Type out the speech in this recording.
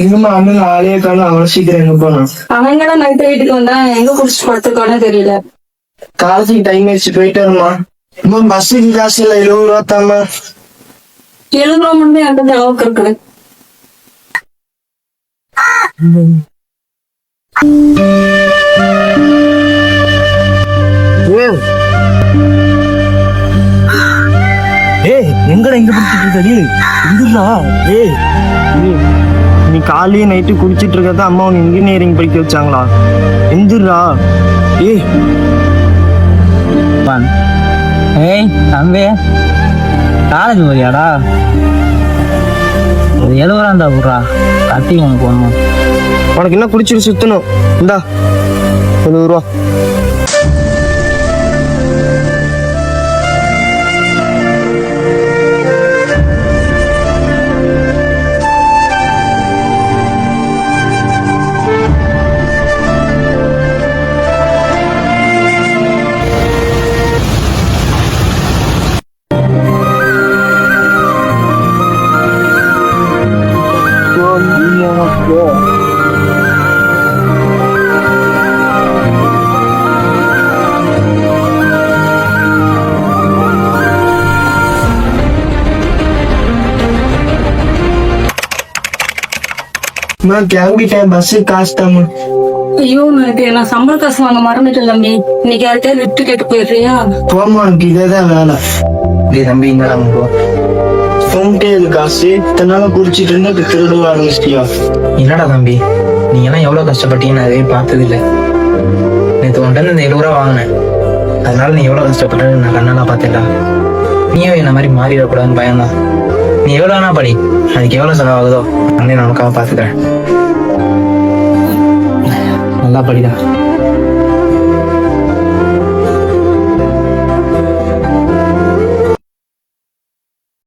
எங்கம்மா அண்ணன் ஆளே காணும், அவ்வளவு சீக்கிரம் எங்க போனான்? அவங்கடா நைட்டு வீட்டுக்கு வந்தா எங்க குடிச்சு படுத்துருக்கானே தெரியல. காலேஜுக்கு டைம் ஆயிடுச்சு, போயிட்டு வருமா? அம்மா பஸ்ஸுக்கு காசு இல்ல, 20 ரூபா தாம்மா. 70 ரூபா மட்டும் என்கிட்ட அளவுக்கு இருக்குது. எங்கடா இங்க பிடிச்சிட்டு நீ காலையே நைட்டு குடிச்சிட்டு இருக்கதான் அம்மா உன் இன்ஜினியரிங் படிக்க வச்சாங்களா? எந்திரா. ஏய் தம்பி, காலேஜ் போறியாடா? ஒரு 70 ரூபா இருந்தா போடுறா, கட்டி உனக்கு ஒண்ணும். உனக்கு என்ன குடிச்சிட்டு சுத்தணும்? இந்தா 70 ரூபா. கிளம்பிட்டேன், பஸ் காசு தாமா. ஐயோ, நான் சம்பள காசு வாங்க மறந்துட்டேன் தம்பி. இன்னைக்கு யார்கிட்ட லிஃப்ட் கேட்டு போயிடுறியா? போமா, உனக்கு இதேதான் வேலை. தம்பி இங்கடா போ. போன்ட்டே இது காசு இத்தனை நாளா குடிச்சிட்டு இருந்தா இப்ப திருட ஆரம்பிச்சிட்டியா? என்னடா தம்பி, நீங்க எல்லாம் எவ்வளவு கஷ்டப்பட்டீங்கன்னு அதே பார்த்தது இல்ல. நேற்று உன்ட்டு இந்த 70 ரூபா வாங்கினேன், அதனால நீ எவ்வளவு கஷ்டப்பட்ட நான் கண்ணால பார்த்தேன்டா. நீயும் என்ன மாதிரி மாறிடக்கூடாதுன்னு பயம்தான். நீ எவ்வளவு வேணா படி, அதுக்கு எவ்வளவு செலவாகுதோ நானே நமக்காக பாத்துக்கிறேன். நல்லா படிடா.